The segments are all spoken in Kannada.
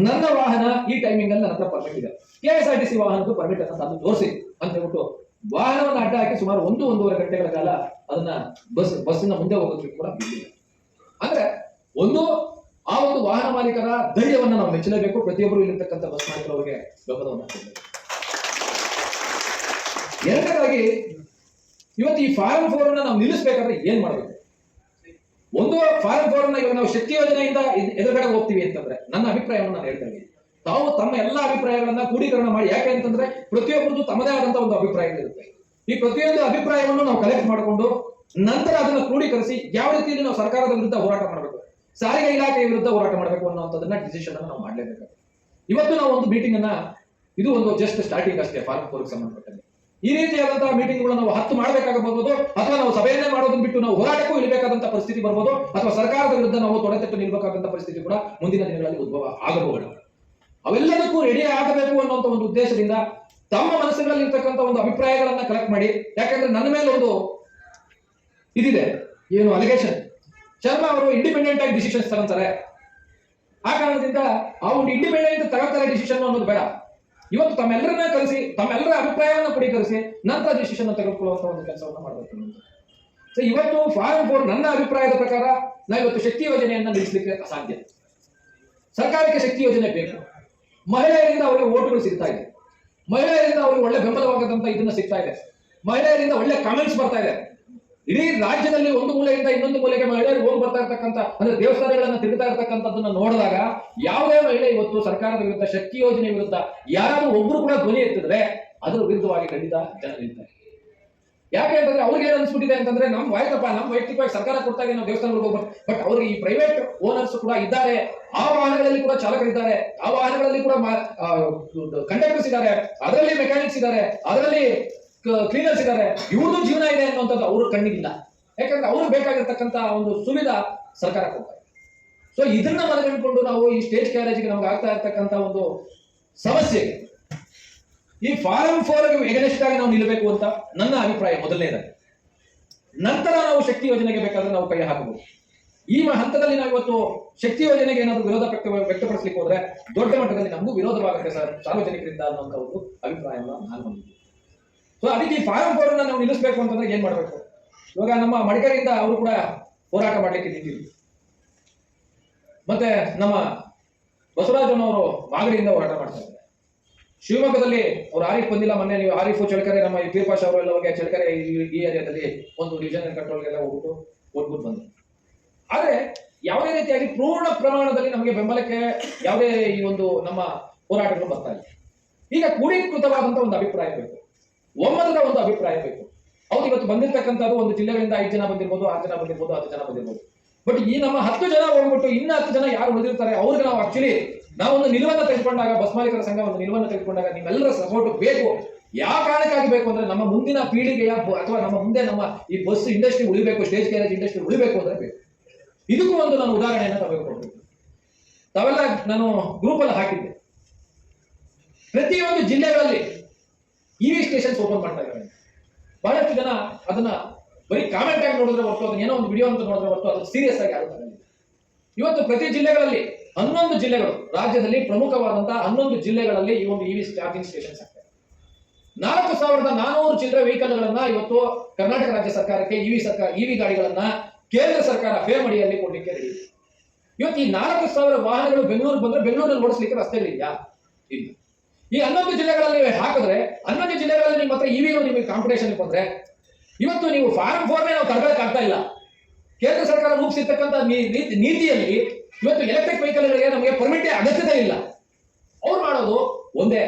ನನ್ನ ವಾಹನ ಈ ಟೈಮಿಂಗ್ ಅಲ್ಲಿ ನನ್ನ ಹತ್ರ ಪರ್ಮಿಟ್ ಇದೆ, KSRTC ವಾಹನಕ್ಕೂ ಪರ್ಮಿಟ್ ಅನ್ನು ತಂದು ತೋರಿಸಿ ಅಂತ ಹೇಳ್ಬಿಟ್ಟು ವಾಹನವನ್ನು ಅಡ್ಡ ಹಾಕಿ ಸುಮಾರು 1-1.5 ಗಂಟೆಗಳ ಕಾಲ ಅದನ್ನ ಬಸ್ಸಿನ ಮುಂದೆ ಹೋಗೋದಕ್ಕೆ ಕೂಡ ಬಿಟ್ಟಿಲ್ಲ. ಅಂದ್ರೆ ಆ ಒಂದು ವಾಹನ ಮಾಲೀಕರ ಧೈರ್ಯವನ್ನ ನಾವು ಮೆಚ್ಚಲೇಬೇಕು. ಪ್ರತಿಯೊಬ್ಬರು ಇಲ್ಲಿರ್ತಕ್ಕಂಥ ಬಸ್ ಮಾಲೀಕರವರಿಗೆ ಬೆಂಬಲವನ್ನು ಕೊಡಬೇಕು. ಎರಡನೇದಾಗಿ ಇವತ್ತು ಈ ಫಾರಂ 4 ಅನ್ನ ನಾವು ನಿಲ್ಲಿಸಬೇಕಾದ್ರೆ ಏನ್ ಮಾಡಬೇಕು? ಫಾರಂ 4 ಅನ್ನ ಇವಾಗ ನಾವು ಶಕ್ತಿ ಯೋಜನೆಯಿಂದ ಎದುರುಗಡೆ ಹೋಗ್ತೀವಿ ಅಂತಂದ್ರೆ ನನ್ನ ಅಭಿಪ್ರಾಯವನ್ನು ನಾನು ಹೇಳ್ತಾ ಇದ್ದೀನಿ. ತಾವು ತಮ್ಮ ಎಲ್ಲಾ ಅಭಿಪ್ರಾಯಗಳನ್ನ ಕ್ರೋಢೀಕರಣ ಮಾಡಿ. ಯಾಕೆ ಅಂತಂದ್ರೆ ಪ್ರತಿಯೊಬ್ಬರದ್ದು ತಮ್ಮದೇ ಆದಂತಹ ಒಂದು ಅಭಿಪ್ರಾಯಗಳಿರುತ್ತೆ. ಈ ಪ್ರತಿಯೊಂದು ಅಭಿಪ್ರಾಯವನ್ನು ನಾವು ಕಲೆಕ್ಟ್ ಮಾಡಿಕೊಂಡು ನಂತರ ಅದನ್ನ ಕ್ರೋಢೀಕರಿಸಿ ಯಾವ ರೀತಿಯಲ್ಲಿ ನಾವು ಸರ್ಕಾರದ ವಿರುದ್ಧ ಹೋರಾಟ ಮಾಡಬೇಕು, ಸಾರಿಗೆ ಇಲಾಖೆಯ ವಿರುದ್ಧ ಹೋರಾಟ ಮಾಡಬೇಕು ಅನ್ನೋಂಥದ್ದನ್ನ ಡಿಸಿಷನ್ ಅನ್ನು ನಾವು ಮಾಡಲೇಬೇಕು. ಇವತ್ತು ನಾವು ಒಂದು ಮೀಟಿಂಗ್ ಅನ್ನ, ಇದು ಒಂದು ಜಸ್ಟ್ ಸ್ಟಾರ್ಟಿಂಗ್ ಅಷ್ಟೇ ಫಾರಂ 4 ಸಂಬಂಧಪಟ್ಟಂತೆ. ಈ ರೀತಿಯಾದಂತಹ ಮೀಟಿಂಗ್ಗಳು ನಾವು 10 ಮಾಡಬೇಕಾಗಬಹುದು, ಅಥವಾ ನಾವು ಸಭೆಯನ್ನೇ ಮಾಡೋದನ್ನ ಬಿಟ್ಟು ನಾವು ಹೋರಾಟಕ್ಕೂ ಇಳಿಬೇಕಾದಂತಹ ಪರಿಸ್ಥಿತಿ ಬರ್ಬೋದು, ಅಥವಾ ಸರ್ಕಾರದ ವಿರುದ್ಧ ನಾವು ತೊಡೆತಟ್ಟು ನಿಲ್ಬೇಕಾದಂತಹ ಪರಿಸ್ಥಿತಿ ಕೂಡ ಮುಂದಿನ ದಿನಗಳಲ್ಲಿ ಉದ್ಭವ ಆಗಬಹುದು. ಅವೆಲ್ಲದಕ್ಕೂ ರೆಡಿ ಆಗಬೇಕು ಅನ್ನುವಂತ ಒಂದು ಉದ್ದೇಶದಿಂದ ತಮ್ಮ ಮನಸ್ಸುಗಳಲ್ಲಿ ಇರ್ತಕ್ಕಂಥ ಒಂದು ಅಭಿಪ್ರಾಯಗಳನ್ನ ಕಲೆಕ್ಟ್ ಮಾಡಿ. ಯಾಕಂದ್ರೆ ನನ್ನ ಮೇಲೆ ಒಂದು ಇದಿದೆ, ಏನು ಅಲಿಗೇಷನ್, ಶರ್ಮಾ ಅವರು ಇಂಡಿಪೆಂಡೆಂಟ್ ಆಗಿ ಡಿಸಿಷನ್ಸ್ ತಗೊಂತಾರೆ. ಆ ಕಾರಣದಿಂದ ಆ ಒಂದು ಇಂಡಿಪೆಂಡೆಂಟ್ ತಗೊಳ್ತಾರೆ ಡಿಸಿಷನ್ ಅನ್ನೋದು ಬೇಡ. ಇವತ್ತು ತಮ್ಮೆಲ್ಲರನ್ನ ಕರೆಸಿ, ತಮ್ಮೆಲ್ಲರ ಅಭಿಪ್ರಾಯವನ್ನು ಕ್ರೋಢೀಕರಿಸಿ ನಂತರ ಡಿಸಿಷನ್ ತೆಗೆದುಕೊಳ್ಳುವಂತ ಒಂದು ಕೆಲಸವನ್ನು ಮಾಡಬೇಕು. ಸೊ ಇವತ್ತು ಫಾರಂ 4 ನನ್ನ ಅಭಿಪ್ರಾಯದ ಪ್ರಕಾರ ನಾವು ಇವತ್ತು ಶಕ್ತಿ ಯೋಜನೆಯನ್ನ ನಿಲ್ಲಿಸಲಿಕ್ಕೆ ಅಸಾಧ್ಯ. ಸರ್ಕಾರಕ್ಕೆ ಶಕ್ತಿ ಯೋಜನೆ ಬೇಕು. ಮಹಿಳೆಯರಿಂದ ಅವರಿಗೆ ಓಟುಗಳು ಸಿಗ್ತಾ ಇದೆ, ಮಹಿಳೆಯರಿಂದ ಅವರಿಗೆ ಒಳ್ಳೆ ಬೆಂಬಲವಾಗದಂತ ಇದನ್ನ ಸಿಗ್ತಾ ಇದೆ, ಮಹಿಳೆಯರಿಂದ ಒಳ್ಳೆ ಕಾಮೆಂಟ್ಸ್ ಬರ್ತಾ ಇದೆ. ಇಡೀ ರಾಜ್ಯದಲ್ಲಿ ಒಂದು ಮೂಲೆಯಿಂದ ಇನ್ನೊಂದು ಮೂಲೆಗೆ ಮಹಿಳೆಯರು ಹೋಗಿ ಬರ್ತಾ ಇರ್ತಕ್ಕಂಥ, ಅಂದ್ರೆ ದೇವಸ್ಥಾನಗಳನ್ನ ತಿರುಗ್ತಾ ಇರ್ತಕ್ಕಂಥದ್ದನ್ನ ನೋಡಿದಾಗ ಯಾವುದೇ ಮಹಿಳೆ ಇವತ್ತು ಸರ್ಕಾರದ ವಿರುದ್ಧ, ಶಕ್ತಿ ಯೋಜನೆ ವಿರುದ್ಧ ಯಾರಾದ್ರೂ ಒಬ್ರು ಕೂಡ ಧ್ವನಿ ಎತ್ತಿದ್ರೆ ಅದರ ವಿರುದ್ಧವಾಗಿ ಖಂಡಿತ ಜನ ನಿಲ್ತಾರೆ. ಯಾಕೆ ಅಂತಂದ್ರೆ ಅವ್ರಿಗೆ ಏನ್ ಅನ್ಸ್ಬಿಟ್ಟಿದೆ ಅಂತಂದ್ರೆ ನಮ್ ವೈಯಕ್ತಿಕವಾಗಿ ಸರ್ಕಾರ ಕೊಡ್ತಾ ಇದೆ, ನಾವು ದೇವಸ್ಥಾನಗಳಿಗೆ ಹೋಗ್ಬೇಕು, ಬಟ್ ಅವ್ರಿಗೆ ಈ ಪ್ರೈವೇಟ್ ಓನರ್ಸ್ ಕೂಡ ಇದ್ದಾರೆ, ಆ ವಾಹನಗಳಲ್ಲಿ ಕೂಡ ಚಾಲಕರಿದ್ದಾರೆ, ಆ ವಾಹನಗಳಲ್ಲಿ ಕೂಡ ಕಂಡಕ್ಟರ್ಸ್ ಇದ್ದಾರೆ, ಅದರಲ್ಲಿ ಮೆಕ್ಯಾನಿಕ್ಸ್ ಇದ್ದಾರೆ, ಅದರಲ್ಲಿ ಕ್ಲೀನರ್ಸ್ ಇದ್ದಾರೆ, ಇವ್ರದ್ದು ಜೀವನ ಇದೆ ಅನ್ನುವಂಥದ್ದು ಅವ್ರ ಕಣ್ಣಿಗಿಲ್ಲ. ಯಾಕಂದ್ರೆ ಅವ್ರಿಗೆ ಬೇಕಾಗಿರ್ತಕ್ಕಂಥ ಒಂದು ಸುವಿಧಾ ಸರ್ಕಾರ ಕೊಡ್ತಾರೆ. ಸೊ ಇದನ್ನ ಮನಗಂಡ್ಕೊಂಡು ನಾವು ಈ ಸ್ಟೇಜ್ ಕ್ಯಾರೇಜ್ಗೆ ನಮ್ಗೆ ಆಗ್ತಾ ಇರ್ತಕ್ಕಂಥ ಒಂದು ಸಮಸ್ಯೆ, ಈ ಫಾರಂ 4 ಎಗನೆಸ್ಟ್ ಆಗಿ ನಾವು ನಿಲ್ಲಬೇಕು ಅಂತ ನನ್ನ ಅಭಿಪ್ರಾಯ ಮೊದಲನೇದಾಗಿ. ನಂತರ ನಾವು ಶಕ್ತಿ ಯೋಜನೆಗೆ ಬೇಕಾದ್ರೆ ನಾವು ಕೈ ಹಾಕಬಹುದು. ಈ ಹಂತದಲ್ಲಿ ನಾವು ಇವತ್ತು ಶಕ್ತಿ ಯೋಜನೆಗೆ ಏನಾದ್ರು ವಿರೋಧ ವ್ಯಕ್ತಪಡಿಸಲಿಕ್ಕೆ ಹೋದ್ರೆ ದೊಡ್ಡ ಮಟ್ಟದಲ್ಲಿ ನಮಗೂ ವಿರೋಧವಾಗುತ್ತೆ ಸರ್ ಸಾರ್ವಜನಿಕರಿಂದ ಅನ್ನುವಂಥ ಒಂದು ಅಭಿಪ್ರಾಯವನ್ನು ನಾನು ಹೊಂದಿದ್ದೀನಿ. ಸೊ ಅದಕ್ಕೆ ಈ ಫಾರಂ 4 ಅನ್ನ ನಾವು ನಿಲ್ಲಿಸಬೇಕು ಅಂತಂದ್ರೆ ಏನ್ ಮಾಡ್ಬೇಕು? ಇವಾಗ ನಮ್ಮ ಮಡಿಕೇರಿಯಿಂದ ಅವರು ಕೂಡ ಹೋರಾಟ ಮಾಡ್ಲಿಕ್ಕೆ ನಿಂತಿದ್ರು, ಮತ್ತೆ ನಮ್ಮ ಬಸವರಾಜನವರು ಮಾಗಡಿಯಿಂದ ಹೋರಾಟ ಮಾಡ್ತಾ ಇದ್ದಾರೆ. ಶಿವಮೊಗ್ಗದಲ್ಲಿ ಅವ್ರು ಆರಿಫ್ ಬಂದಿಲ್ಲ, ಮೊನ್ನೆ ನೀವು ಆರಿಫ್ ಚಳಕರೆ, ನಮ್ಮ ಈ ಪೀರ್ಪಾಷ ಅವರು ಎಲ್ಲ ಹೋಗಿ ಚಳಕರೆ ಈ ಏರಿಯಾದಲ್ಲಿ ಒಂದು ಡಿವಿಷನ್ ಕಂಟ್ರೋಲ್ಗೆಲ್ಲ ಹೋಗ್ಬಿಟ್ಟು ಬಂದರು. ಆದ್ರೆ ಯಾವುದೇ ರೀತಿಯಾಗಿ ಪೂರ್ಣ ಪ್ರಮಾಣದಲ್ಲಿ ನಮಗೆ ಬೆಂಬಲಕ್ಕೆ ಯಾವುದೇ ಈ ಒಂದು ನಮ್ಮ ಹೋರಾಟಗಳು ಬರ್ತಾ ಇಲ್ಲ. ಈಗ ಕೂಡೀಕೃತವಾದಂತಹ ಒಂದು ಅಭಿಪ್ರಾಯ ಬೇಕು, ಒಮ್ಮತದ ಒಂದು ಅಭಿಪ್ರಾಯ ಬೇಕು. ಅವ್ರು ಇವತ್ತು ಬಂದಿರ್ತಕ್ಕಂಥದ್ದು ಒಂದು ಜಿಲ್ಲೆಗಳಿಂದ 5 ಜನ ಬಂದಿರ್ಬೋದು, 6 ಜನ ಬಂದಿರ್ಬೋದು, 10 ಜನ ಬಂದಿರ್ಬೋದು. ಬಟ್ ಈ ನಮ್ಮ 10 ಜನ ಹೋಗ್ಬಿಟ್ಟು ಇನ್ನ 10 ಜನ ಯಾರು ಉಳಿದಿರ್ತಾರೆ ಅವ್ರಿಗೆ ನಾವು ಆಕ್ಚುಲಿ ನಾವೊಂದು ನಿಲುವನ್ನು ತೆಗೆದುಕೊಂಡಾಗ, ಬಸ್ ಮಾಲೀಕರ ಸಂಘ ಒಂದು ನಿಲುವನ್ನು ತೆಗೆದುಕೊಂಡಾಗ ನಿಮ್ಮೆಲ್ಲರ ಸಪೋರ್ಟ್ ಬೇಕು. ಯಾವ ಕಾರಣಕ್ಕಾಗಿ ಬೇಕು ಅಂದ್ರೆ ನಮ್ಮ ಮುಂದಿನ ಪೀಳಿಗೆಯ ಅಥವಾ ನಮ್ಮ ಮುಂದೆ ನಮ್ಮ ಈ ಬಸ್ ಇಂಡಸ್ಟ್ರಿ ಉಳಿಬೇಕು, ಸ್ಟೇಜ್ ಕ್ಯಾರೇಜ್ ಇಂಡಸ್ಟ್ರಿ ಉಳಿಬೇಕು ಅಂದ್ರೆ ಬೇಕು. ಇದಕ್ಕೂ ಒಂದು ನಾನು ಉದಾಹರಣೆಯನ್ನು ತೆಗೆದುಕೊಳ್ಬೇಕು. ತಾವೆಲ್ಲ ನಾನು ಗ್ರೂಪ್ ಅಲ್ಲಿ ಹಾಕಿದ್ದೆ, ಪ್ರತಿಯೊಂದು ಜಿಲ್ಲೆಗಳಲ್ಲಿ EV ಸ್ಟೇಷನ್ಸ್ ಓಪನ್ ಮಾಡ್ತಾ ಇದ್ದಾರೆ. ಬಹಳಷ್ಟು ಜನ ಅದನ್ನ ಬರೀ ಕಾಮೆಂಟ್ ಆಗಿ ನೋಡಿದ್ರೆ ಹೊರತು, ಅದನ್ನ ಏನೋ ಒಂದು ವಿಡಿಯೋ ಅಂತ ನೋಡಿದ್ರೆ ಹೊರತು ಅದು ಸೀರಿಯಸ್ ಆಗಿ ಆಗುತ್ತೆ. ಇವತ್ತು ಪ್ರತಿ ಜಿಲ್ಲೆಗಳಲ್ಲಿ 11 ಜಿಲ್ಲೆಗಳು, ರಾಜ್ಯದಲ್ಲಿ ಪ್ರಮುಖವಾದಂತಹ 11 ಜಿಲ್ಲೆಗಳಲ್ಲಿ ಈ ಒಂದು EV ಚಾರ್ಜಿಂಗ್ ಸ್ಟೇಷನ್ಸ್ ಆಗ್ತವೆ. 4400 ಚಿಲ್ಲರೆ ವೆಹಿಕಲ್ಗಳನ್ನ ಇವತ್ತು ಕರ್ನಾಟಕ ರಾಜ್ಯ ಸರ್ಕಾರಕ್ಕೆ EV ಗಾಡಿಗಳನ್ನ ಕೇಂದ್ರ ಸರ್ಕಾರ ಫೇಮ್ ಅಡಿಯಲ್ಲಿ ಕೊಡ್ಲಿಕ್ಕೆ ರೆಡಿ. ಇವತ್ತು ಈ 4000 ವಾಹನಗಳು ಬೆಂಗಳೂರು ಬಂದ್ರೆ ಬೆಂಗಳೂರಲ್ಲಿ ಓಡಿಸ್ಲಿಕ್ಕೆ ರಸ್ತೆಗಳಿದೆಯಾ? ಇಲ್ಲ. ಈ 11 ಜಿಲ್ಲೆಗಳಲ್ಲಿ ಹಾಕಿದ್ರೆ 11 ಜಿಲ್ಲೆಗಳಲ್ಲಿ ನಿಮ್ಮ ಹತ್ರ EV ನಿಮಗೆ ಕಾಂಪಿಟೇಷನ್ ಬಂದ್ರೆ ಇವತ್ತು ನೀವು ಫಾರಂ 4 ನಾವು ತರಬೇಕು ಆಗ್ತಾ ಇಲ್ಲ. ಕೇಂದ್ರ ಸರ್ಕಾರ ರೂಪಿಸಿರ್ತಕ್ಕಂಥ ನೀತಿಯಲ್ಲಿ ಇವತ್ತು ಎಲೆಕ್ಟ್ರಿಕ್ ವೆಹಿಕಲ್ಗಳಿಗೆ ನಮಗೆ ಪರ್ಮಿಟ್ ಅಗತ್ಯತೆ ಇಲ್ಲ. ಅವ್ರು ಮಾಡೋದು ಒಂದೇ,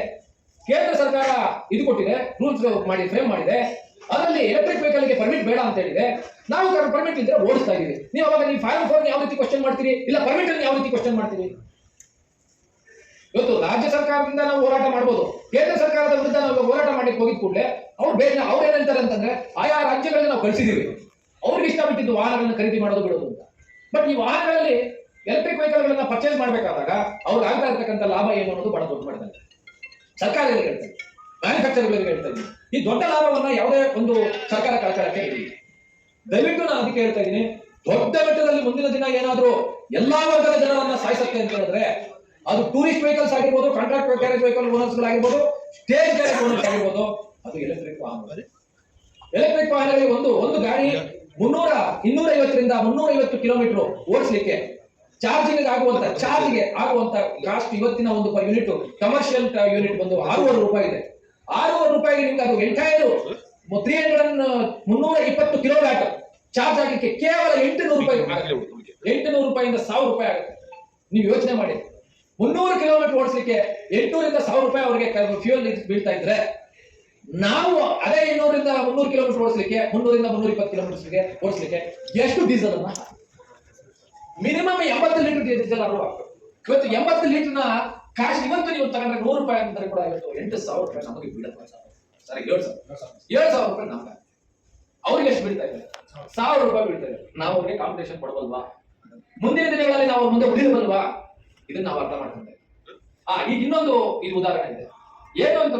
ಕೇಂದ್ರ ಸರ್ಕಾರ ಇದು ಕೊಟ್ಟಿದೆ, ರೂಲ್ಸ್ ಮಾಡಿ ಫ್ರೇಮ್ ಮಾಡಿದೆ, ಅದರಲ್ಲಿ ಎಲೆಕ್ಟ್ರಿಕ್ ವೆಹಿಕಲ್ಗೆ ಪರ್ಮಿಟ್ ಬೇಡ ಅಂತ ಹೇಳಿದೆ. ನಾವು ಪರ್ಮಿಟ್ ಇದ್ರೆ ಓಡಿಸ್ತಾ ಇದೀವಿ. ನೀವು ಅವಾಗ ನೀವು ಫಾರಂ 4 ಯಾವ ರೀತಿ ಕ್ವಶನ್ ಮಾಡ್ತೀರಿ, ಇಲ್ಲ ಪರ್ಮಿಟ್ ಅನ್ನು ಯಾವ ರೀತಿ ಕ್ವಶನ್ ಮಾಡ್ತೀರಿ? ಇವತ್ತು ರಾಜ್ಯ ಸರ್ಕಾರದಿಂದ ನಾವು ಹೋರಾಟ ಮಾಡಬಹುದು, ಕೇಂದ್ರ ಸರ್ಕಾರದ ವಿರುದ್ಧ ನಾವು ಹೋರಾಟ ಮಾಡ್ಲಿಕ್ಕೆ ಹೋಗಿದ ಕೂಡಲೇ ಅವ್ರು ಏನಂತಾರೆ ಅಂತಂದ್ರೆ ಆಯಾ ರಾಜ್ಯಗಳಲ್ಲಿ ನಾವು ಕಳಿಸಿದೀವಿ, ಅವ್ರಿಗೆ ಇಷ್ಟ ಬಿಟ್ಟಿದ್ದು ವಾಹನಗಳನ್ನ ಖರೀದಿ ಮಾಡೋದು ಬಿಡೋದು ಅಂತ. ಬಟ್ ಈ ವಾಹನಗಳಲ್ಲಿ ಎಲೆಕ್ಟ್ರಿಕ್ ವೆಹಿಕಲ್ಗಳನ್ನ ಪರ್ಚೇಸ್ ಮಾಡಬೇಕಾದಾಗ ಅವ್ರಿಗೆ ಆಗ್ತಾ ಇರ್ತಕ್ಕಂಥ ಲಾಭ ಏನು ಅನ್ನೋದು ಬಹಳ ದೊಡ್ಡ ಮಾಡಿದ್ದಾರೆ. ಸರ್ಕಾರಗಳಿಗೆ ಹೇಳ್ತಾರೆ, ಮ್ಯಾನುಫ್ಯಾಕ್ಚರ್ಗಳಿಗೆ ಹೇಳ್ತಾ ಇದ್ದೀನಿ, ಈ ದೊಡ್ಡ ಲಾಭವನ್ನ ಯಾವುದೇ ಒಂದು ಸರ್ಕಾರ ಕಳ್ಕೊಳ್ಳಕ್ಕೆ ಇಲ್ಲ. ದಯವಿಟ್ಟು ನಾನು ಅದಕ್ಕೆ ಹೇಳ್ತಾ ಇದ್ದೀನಿ, ದೊಡ್ಡ ಮಟ್ಟದಲ್ಲಿ ಮುಂದಿನ ದಿನ ಏನಾದ್ರೂ ಎಲ್ಲಾ ವರ್ಗದ ಜನರನ್ನ ಸಾಯಿಸತ್ತೆ ಅಂತ ಹೇಳಿದ್ರೆ ಅದು ಟೂರಿಸ್ಟ್ ವೆಹಿಕಲ್ಸ್ ಆಗಿರ್ಬೋದು, ಕಾಂಟ್ರಾಕ್ಟ್ ಗ್ಯಾರೇಜ್ ವೆಹಿಕಲ್ ಓನರ್ಸ್ ಆಗಿರ್ಬೋದು, ಸ್ಟೇಜ್ ಗ್ಯಾರೇಜ್ ಓನರ್ಸ್ ಆಗಿರ್ಬೋದು, ಅದು ಎಲೆಕ್ಟ್ರಿಕ್ ವಾಹನ. ಎಲೆಕ್ಟ್ರಿಕ್ ವಾಹನಗಳಿಗೆ ಒಂದು ಗಾಡಿ 250ರಿಂದ 350 ಕಿಲೋಮೀಟರ್ ಓಡಿಸ್ಲಿಕ್ಕೆ ಚಾರ್ಜಿಂಗ್ ಆಗುವಂತ ಕಾಸ್ಟ್ ಇವತ್ತಿನ ಒಂದು ಪರ್ ಯೂನಿಟ್ ಕಮರ್ಷಿಯಲ್ ಯೂನಿಟ್ ಬಂದು 600 ರೂಪಾಯಿ ಇದೆ. 600 ರೂಪಾಯಿಗೆ ನಿಮ್ಗೆ ಅದು ಎಂಟೈರ್ 320 ಕಿಲೋವ್ಯಾಟ್ ಚಾರ್ಜ್ ಆಗಲಿಕ್ಕೆ ಕೇವಲ 800 ರೂಪಾಯಿ, 800 ರೂಪಾಯಿಂದ 1000 ರೂಪಾಯಿ ಆಗುತ್ತೆ. ನೀವು ಯೋಚನೆ ಮಾಡಿ, 300 ಕಿಲೋಮೀಟರ್ ಓಡಿಸ್ಲಿಕ್ಕೆ 800ರಿಂದ 1000 ರೂಪಾಯಿ ಅವರಿಗೆ ಫ್ಯೂಯಲ್ ಬೀಳ್ತಾ ಇದ್ರೆ, ನಾವು ಅದೇ 200ರಿಂದ 300 ಕಿಲೋಮೀಟರ್ ಓಡಿಸ್ಲಿಕ್ಕೆ 300ರಿಂದ 320 ಕಿಲೋಮೀಟರ್ಗೆ ಓಡಿಸ್ಲಿಕ್ಕೆ ಎಷ್ಟು ಡೀಸೆಲ್ ಅನ್ನ ಮಿನಿಮಮ್ 80 ಲೀಟರ್ ಡೀಸೆಲ್ ಅಲ್ವಾ. ಇವತ್ತು 80 ಲೀಟರ್ನ ಕಾಶ್ ಇವತ್ತು ನೀವು ತಗೊಂಡ್ರೆ 100 ರೂಪಾಯಿ ಅಂತಾರೆ ಕೂಡ ಇವತ್ತು 8,000 ರೂಪಾಯಿ ನಮಗೆ ಬೀಳುತ್ತೆ. ಸರಿ, 7,000 ರೂಪಾಯಿ ನಮ್ಗೆ, ಅವ್ರಿಗೆ ಎಷ್ಟು ಬೀಳ್ತಾ ಇದೆ? 1000 ರೂಪಾಯಿ ಬೀಳ್ತಾ ಇದೆ. ನಾವು ಅವ್ರಿಗೆ ಕಾಂಪಿಟೇಷನ್ ಕೊಡಬಲ್ವಾ? ಮುಂದಿನ ದಿನಗಳಲ್ಲಿ ನಾವು ಮುಂದೆ ಉಳಿಯಬಲ್ವಾ? ಇದನ್ನ ನಾವು ಅರ್ಥ ಮಾಡ್ಕೊಂಡೆ. ಈಗ ಇನ್ನೊಂದು ಇದು ಉದಾಹರಣೆ ಇದೆ ಏನು ಅಂತ